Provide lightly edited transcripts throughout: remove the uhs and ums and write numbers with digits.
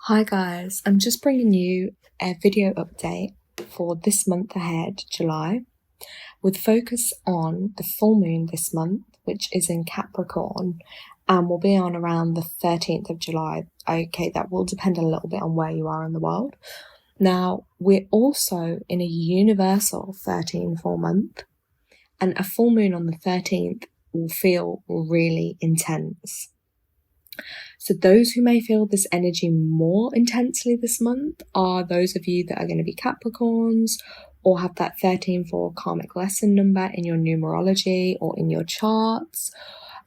Hi guys, I'm just bringing you a video update for this month ahead, July, with focus on the full moon this month, which is in Capricorn, and will be on around the 13th of July. Okay, that will depend a little bit on where you are in the world. Now, we're also in a universal 13-4 month, and a full moon on the 13th will feel really intense. So those who may feel this energy more intensely this month are those of you that are going to be Capricorns or have that 13-4 karmic lesson number in your numerology or in your charts.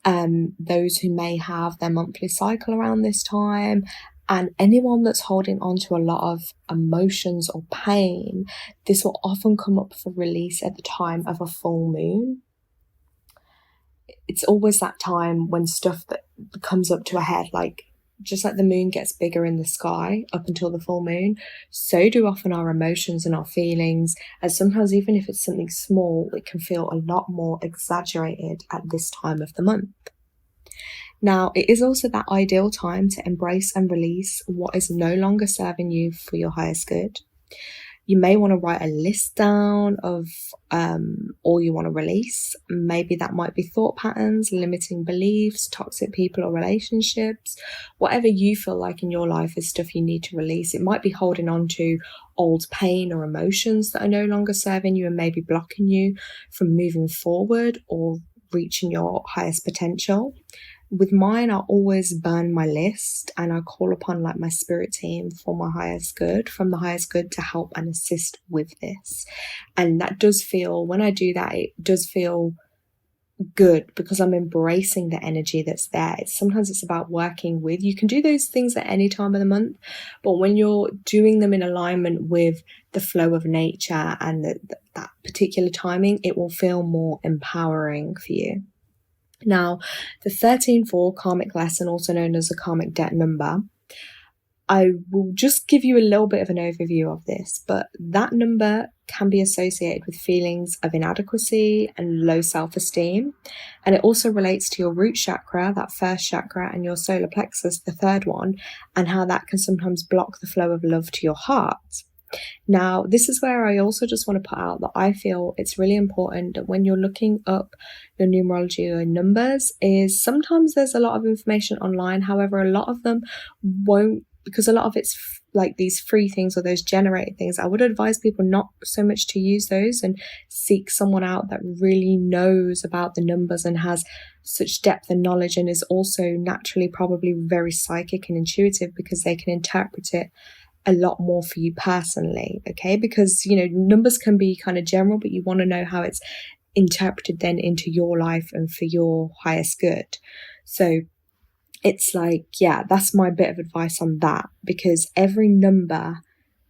Those who may have their monthly cycle around this time, and anyone that's holding on to a lot of emotions or pain, this will often come up for release at the time of a full moon. It's always that time when stuff that comes up to a head, like just like the moon gets bigger in the sky up until the full moon, so do often our emotions and our feelings. And sometimes even if it's something small, it can feel a lot more exaggerated at this time of the month. Now, it is also that ideal time to embrace and release what is no longer serving you for your highest good. You may want to write a list down of all you want to release. Maybe that might be thought patterns, limiting beliefs, toxic people or relationships. Whatever you feel like in your life is stuff you need to release. It might be holding on to old pain or emotions that are no longer serving you and maybe blocking you from moving forward or reaching your highest potential. With mine, I always burn my list and I call upon like my spirit team for my highest good, from the highest good, to help and assist with this. And that does feel, when I do that, it does feel good because I'm embracing the energy that's there. Sometimes it's about working with, you can do those things at any time of the month, but when you're doing them in alignment with the flow of nature and that particular timing, it will feel more empowering for you. Now, the 13-4 karmic lesson, also known as the karmic debt number, I will just give you a little bit of an overview of this, but that number can be associated with feelings of inadequacy and low self-esteem. And it also relates to your root chakra, that first chakra, and your solar plexus, the third one, and how that can sometimes block the flow of love to your heart. Now, this is where I also just want to put out that I feel it's really important that when you're looking up your numerology or numbers, is sometimes there's a lot of information online. However, a lot of them won't, because a lot of it's like these free things or those generated things. I would advise people not so much to use those and seek someone out that really knows about the numbers and has such depth and knowledge, and is also naturally probably very psychic and intuitive, because they can interpret it a lot more for you personally, okay? Because, you know, numbers can be kind of general, but you want to know how it's interpreted then into your life and for your highest good. So it's like, yeah, that's my bit of advice on that, because every number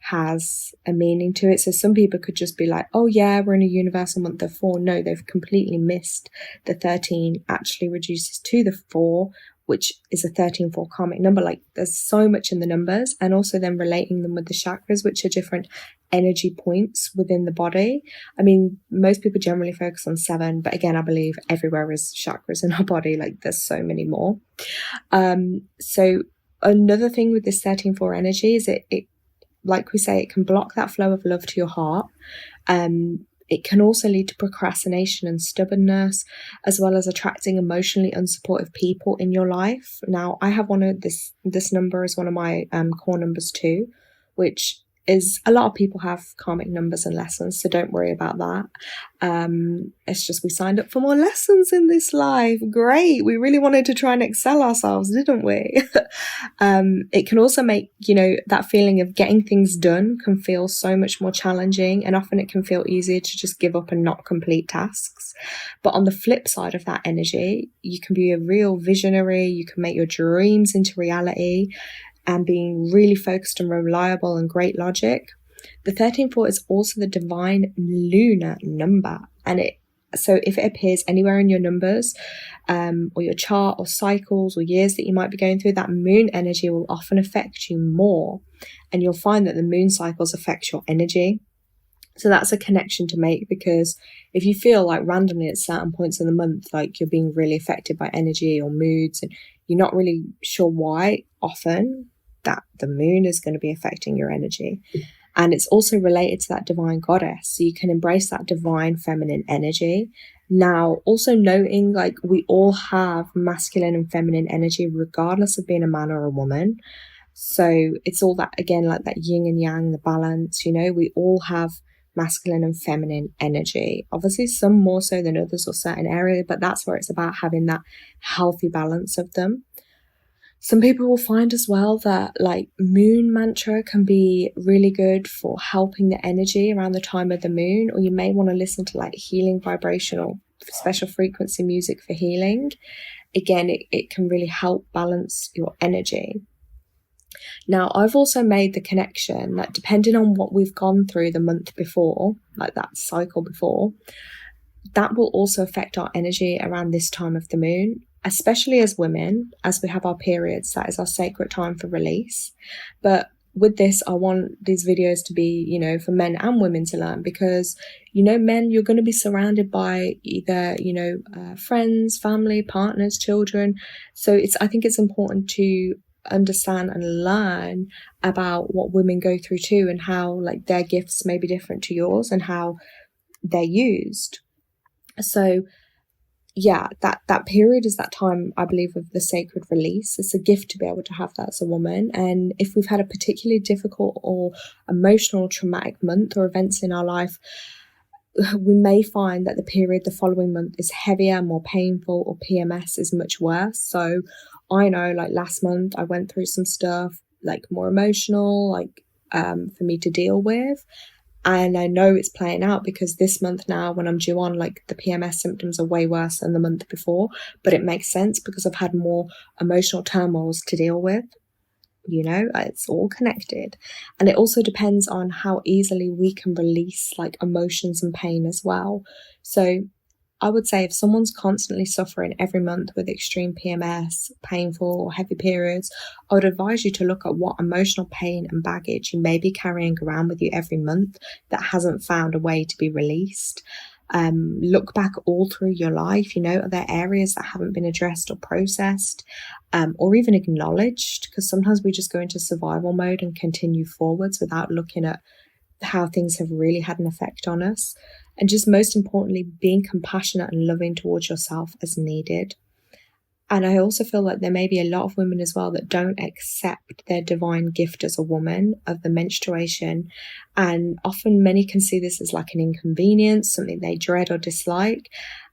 has a meaning to it. So some people could just be like, oh yeah, we're in a universal month of 4. No, they've completely missed the 13 actually reduces to the 4, which is a 13-4 karmic number. Like, there's so much in the numbers, and also then relating them with the chakras, which are different energy points within the body. I mean, most people generally focus on 7, but again, I believe everywhere is chakras in our body. Like, there's so many more. So another thing with this 13-4 energy is it, like we say, it can block that flow of love to your heart. It can also lead to procrastination and stubbornness, as well as attracting emotionally unsupportive people in your life. Now, I have one of this number is one of my core numbers too, which is, a lot of people have karmic numbers and lessons, so don't worry about that. It's just we signed up for more lessons in this life. Great. We really wanted to try and excel ourselves, didn't we? It can also make, you know, that feeling of getting things done can feel so much more challenging, and often it can feel easier to just give up and not complete tasks. But on the flip side of that energy, you can be a real visionary. You can make your dreams into reality, and being really focused and reliable and great logic. The 13-4 is also the divine lunar number, and so if it appears anywhere in your numbers, or your chart or cycles or years that you might be going through, that moon energy will often affect you more, and you'll find that the moon cycles affect your energy. So that's a connection to make, because if you feel like randomly at certain points in the month, like you're being really affected by energy or moods, and you're not really sure why often, that the moon is going to be affecting your energy. And it's also related to that divine goddess. So you can embrace that divine feminine energy. Now, also noting, like, we all have masculine and feminine energy, regardless of being a man or a woman. So it's all that, again, like that yin and yang, the balance, you know, we all have masculine and feminine energy. Obviously, some more so than others or certain areas, but that's where it's about having that healthy balance of them. Some people will find as well that like moon mantra can be really good for helping the energy around the time of the moon, or you may want to listen to like healing vibrational special frequency music for healing. Again, it can really help balance your energy. Now, I've also made the connection that depending on what we've gone through the month before, like that cycle before, that will also affect our energy around this time of the moon, especially as women, as we have our periods. That is our sacred time for release. But with this, I want these videos to be, you know, for men and women to learn, because, you know, men, you're going to be surrounded by either, you know, friends, family, partners, children. So I think it's important to understand and learn about what women go through too, and how like their gifts may be different to yours and how they're used. So yeah, that period is that time, I believe, of the sacred release. It's a gift to be able to have that as a woman. And if we've had a particularly difficult or emotional traumatic month or events in our life, we may find that the period the following month is heavier, more painful, or PMS is much worse. So I know, like last month, I went through some stuff like more emotional, like for me to deal with. And I know it's playing out because this month now, when I'm due on, like the PMS symptoms are way worse than the month before. But it makes sense because I've had more emotional turmoils to deal with. You know, it's all connected. And it also depends on how easily we can release like emotions and pain as well. So I would say if someone's constantly suffering every month with extreme PMS, painful or heavy periods, I would advise you to look at what emotional pain and baggage you may be carrying around with you every month that hasn't found a way to be released. Look back all through your life, you know, are there areas that haven't been addressed or processed, or even acknowledged? Because sometimes we just go into survival mode and continue forwards without looking at how things have really had an effect on us. And just most importantly, being compassionate and loving towards yourself as needed. And I also feel like there may be a lot of women as well that don't accept their divine gift as a woman of the menstruation. And often many can see this as like an inconvenience, something they dread or dislike.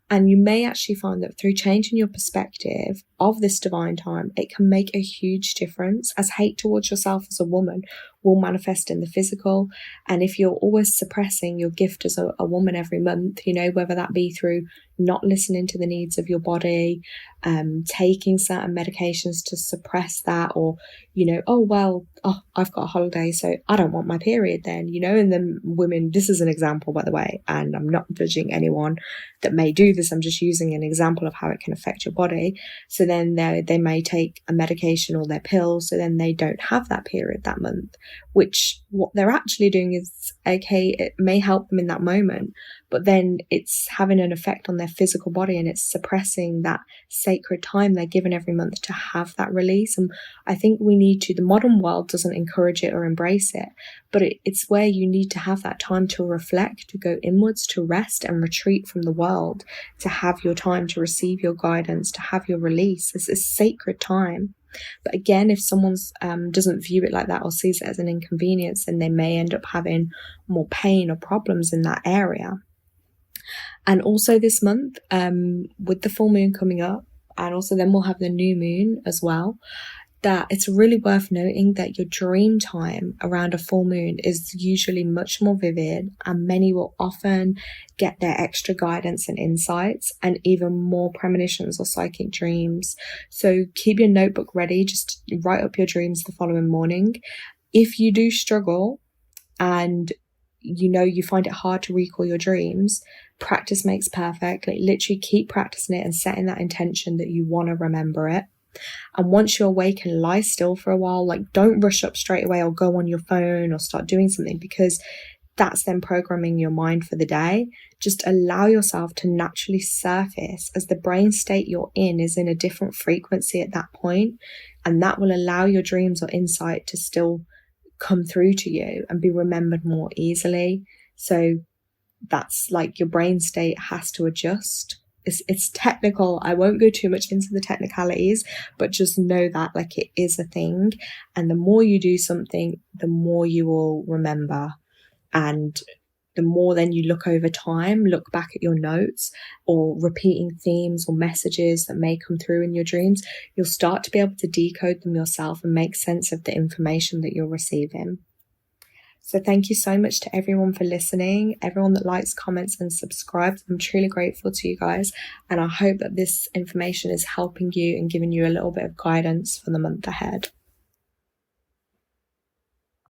And you may actually find that through changing your perspective of this divine time, it can make a huge difference, as hate towards yourself as a woman will manifest in the physical. And if you're always suppressing your gift as a woman every month, you know, whether that be through not listening to the needs of your body, taking certain medications to suppress that, or, you know, I've got a holiday, so I don't want my period then, you know. And then women, this is an example, by the way, and I'm not judging anyone that may do this. I'm just using an example of how it can affect your body. So then they may take a medication or their pill, so then they don't have that period that month, which what they're actually doing is, okay, it may help them in that moment, but then it's having an effect on their physical body, and it's suppressing that sacred time they're given every month to have that release. And I think we need to, the modern world doesn't encourage it or embrace it, but it's where you need to have that time to reflect, to go inwards, to rest and retreat from the world, to have your time to receive your guidance, to have your release. It's a sacred time. But again, if someone doesn't view it like that or sees it as an inconvenience, then they may end up having more pain or problems in that area. And also this month, with the full moon coming up, and also then we'll have the new moon as well, that it's really worth noting that your dream time around a full moon is usually much more vivid, and many will often get their extra guidance and insights and even more premonitions or psychic dreams. So keep your notebook ready, just write up your dreams the following morning. If you do struggle and you know you find it hard to recall your dreams, practice makes perfect. Like literally keep practicing it and setting that intention that you want to remember it. And once you're awake, and lie still for a while, like don't rush up straight away or go on your phone or start doing something, because that's then programming your mind for the day. Just allow yourself to naturally surface, as the brain state you're in is in a different frequency at that point, and that will allow your dreams or insight to still come through to you and be remembered more easily. So that's like your brain state has to adjust. It's technical. I won't go too much into the technicalities, but just know that like it is a thing, and the more you do something, the more you will remember. And the more then you look over time, look back at your notes or repeating themes or messages that may come through in your dreams, you'll start to be able to decode them yourself and make sense of the information that you're receiving. So thank you so much to everyone for listening, everyone that likes, comments and subscribes. I'm truly grateful to you guys, and I hope that this information is helping you and giving you a little bit of guidance for the month ahead.